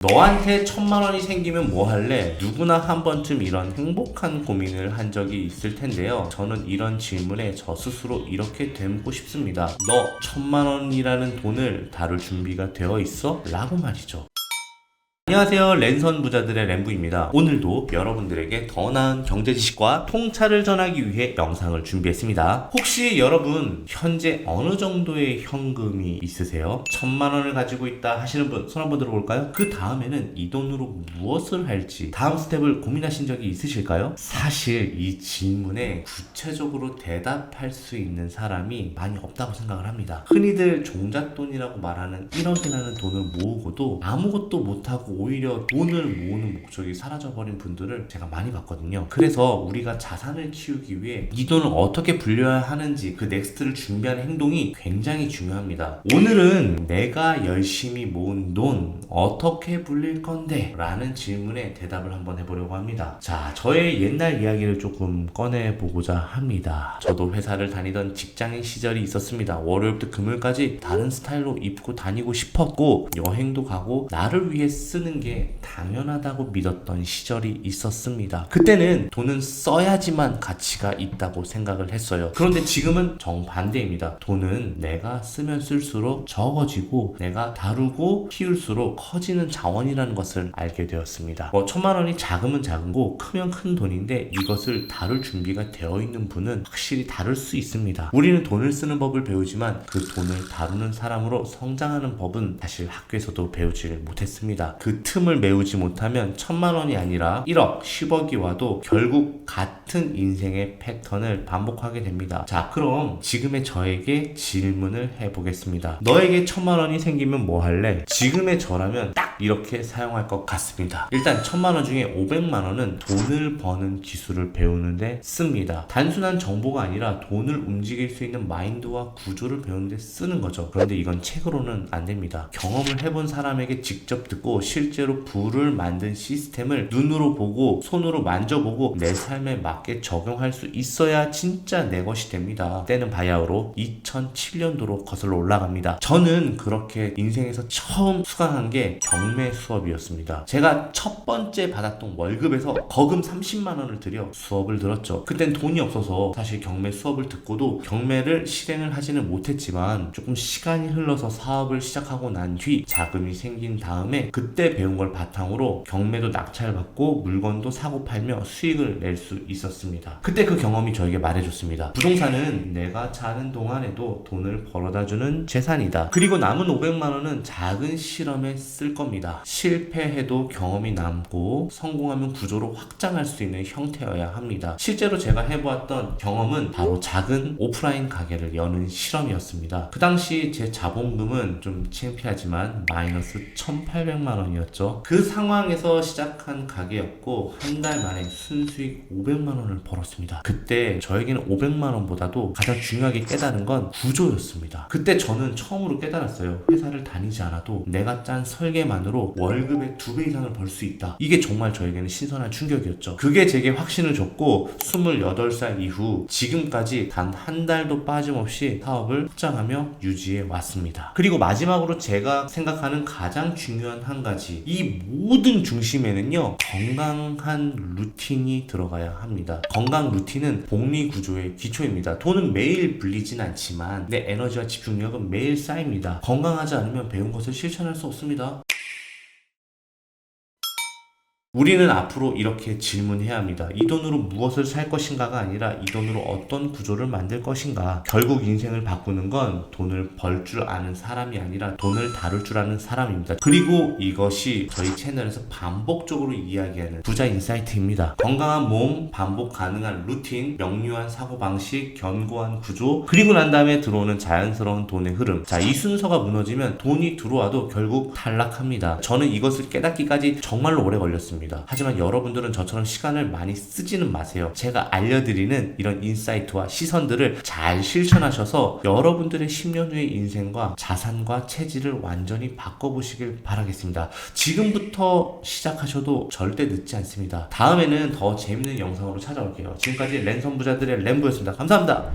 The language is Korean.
너한테 1000만원이 생기면 뭐 할래? 누구나 한 번쯤 이런 행복한 고민을 한 적이 있을 텐데요. 저는 이런 질문에 저 스스로 이렇게 되묻고 싶습니다. 너 1000만원이라는 돈을 다룰 준비가 되어 있어? 라고 말이죠. 안녕하세요. 랜선 부자들의 랜부입니다. 오늘도 여러분들에게 더 나은 경제 지식과 통찰을 전하기 위해 영상을 준비했습니다. 혹시 여러분 현재 어느 정도의 현금이 있으세요? 1000만원을 가지고 있다 하시는 분 손 한번 들어볼까요? 그 다음에는 이 돈으로 무엇을 할지 다음 스텝을 고민하신 적이 있으실까요? 사실 이 질문에 구체적으로 대답할 수 있는 사람이 많이 없다고 생각을 합니다. 흔히들 종잣돈이라고 말하는 1억이라는 돈을 모으고도 아무것도 못하고 오히려 돈을 모으는 목적이 사라져버린 분들을 제가 많이 봤거든요. 그래서 우리가 자산을 키우기 위해 이 돈을 어떻게 불려야 하는지 그 넥스트를 준비하는 행동이 굉장히 중요합니다. 오늘은 내가 열심히 모은 돈 어떻게 불릴 건데? 라는 질문에 대답을 한번 해보려고 합니다. 자, 저의 옛날 이야기를 조금 꺼내보고자 합니다. 저도 회사를 다니던 직장인 시절이 있었습니다. 월요일부터 금요일까지 다른 스타일로 입고 다니고 싶었고 여행도 가고 나를 위해 쓰는 게 당연하다고 믿었던 시절이 있었습니다. 그때는 돈은 써야지만 가치가 있다고 생각을 했어요. 그런데 지금은 정반대입니다. 돈은 내가 쓰면 쓸수록 적어지고 내가 다루고 키울수록 커지는 자원이라는 것을 알게 되었습니다. 1000만원이 작으면 작은 거 크면 큰 돈인데 이것을 다룰 준비가 되어 있는 분은 확실히 다룰 수 있습니다. 우리는 돈을 쓰는 법을 배우지만 그 돈을 다루는 사람으로 성장하는 법은 사실 학교에서도 배우지를 못했습니다. 그 틈을 메우지 못하면 1000만원이 아니라 1억, 10억이 와도 결국 같은 인생의 패턴을 반복하게 됩니다. 자, 그럼 지금의 저에게 질문을 해보겠습니다. 너에게 1000만원이 생기면 뭐 할래? 지금의 저라면 딱 이렇게 사용할 것 같습니다. 일단 1000만원 중에 500만원은 돈을 버는 기술을 배우는데 씁니다. 단순한 정보가 아니라 돈을 움직일 수 있는 마인드와 구조를 배우는데 쓰는 거죠. 그런데 이건 책으로는 안 됩니다. 경험을 해본 사람에게 직접 듣고 실제로 부를 만든 시스템을 눈으로 보고 손으로 만져보고 내 삶에 맞게 적용할 수 있어야 진짜 내 것이 됩니다. 때는 바야흐로 2007년도로 거슬러 올라갑니다. 저는 그렇게 인생에서 처음 수강한 게 경매 수업이었습니다. 제가 첫 번째 받았던 월급에서 거금 30만원을 들여 수업을 들었죠. 그땐 돈이 없어서 사실 경매 수업을 듣고도 경매를 실행을 하지는 못했지만 조금 시간이 흘러서 사업을 시작하고 난 뒤 자금이 생긴 다음에 그때 배운 걸 바탕으로 경매도 낙찰받고 물건도 사고 팔며 수익을 낼 수 있었습니다. 그때 그 경험이 저에게 말해줬습니다. 부동산은 내가 자는 동안에도 돈을 벌어다주는 재산이다. 그리고 남은 500만원은 작은 실험에 쓸 겁니다. 실패해도 경험이 남고 성공하면 구조로 확장할 수 있는 형태여야 합니다. 실제로 제가 해보았던 경험은 바로 작은 오프라인 가게를 여는 실험이었습니다. 그 당시 제 자본금은 좀 창피하지만 마이너스 1800만원이었죠. 그 상황에서 시작한 가게였고 한 달 만에 순수익 500만원을 벌었습니다. 그때 저에게는 500만원보다도 가장 중요하게 깨달은 건 구조였습니다. 그때 저는 처음으로 깨달았어요. 회사를 다니지 않아도 내가 짠 설계만으로 월급의 2배 이상을 벌 수 있다. 이게 정말 저에게는 신선한 충격이었죠. 그게 제게 확신을 줬고 28살 이후 지금까지 단 한 달도 빠짐없이 사업을 확장하며 유지해 왔습니다. 그리고 마지막으로 제가 생각하는 가장 중요한 한 가지, 이 모든 중심에는요 건강한 루틴이 들어가야 합니다. 건강 루틴은 복리 구조의 기초입니다. 돈은 매일 불리진 않지만 내 에너지와 집중력은 매일 쌓입니다. 건강하지 않으면 배운 것을 실천할 수 없습니다. 우리는 앞으로 이렇게 질문해야 합니다. 이 돈으로 무엇을 살 것인가가 아니라 이 돈으로 어떤 구조를 만들 것인가. 결국 인생을 바꾸는 건 돈을 벌 줄 아는 사람이 아니라 돈을 다룰 줄 아는 사람입니다. 그리고 이것이 저희 채널에서 반복적으로 이야기하는 부자 인사이트입니다. 건강한 몸, 반복 가능한 루틴, 명료한 사고방식, 견고한 구조, 그리고 난 다음에 들어오는 자연스러운 돈의 흐름. 자, 이 순서가 무너지면 돈이 들어와도 결국 탈락합니다. 저는 이것을 깨닫기까지 정말로 오래 걸렸습니다. 하지만 여러분들은 저처럼 시간을 많이 쓰지는 마세요. 제가 알려드리는 이런 인사이트와 시선들을 잘 실천하셔서 여러분들의 10년 후의 인생과 자산과 체질을 완전히 바꿔보시길 바라겠습니다. 지금부터 시작하셔도 절대 늦지 않습니다. 다음에는 더 재밌는 영상으로 찾아올게요. 지금까지 랜선 부자들의 랜부였습니다. 감사합니다.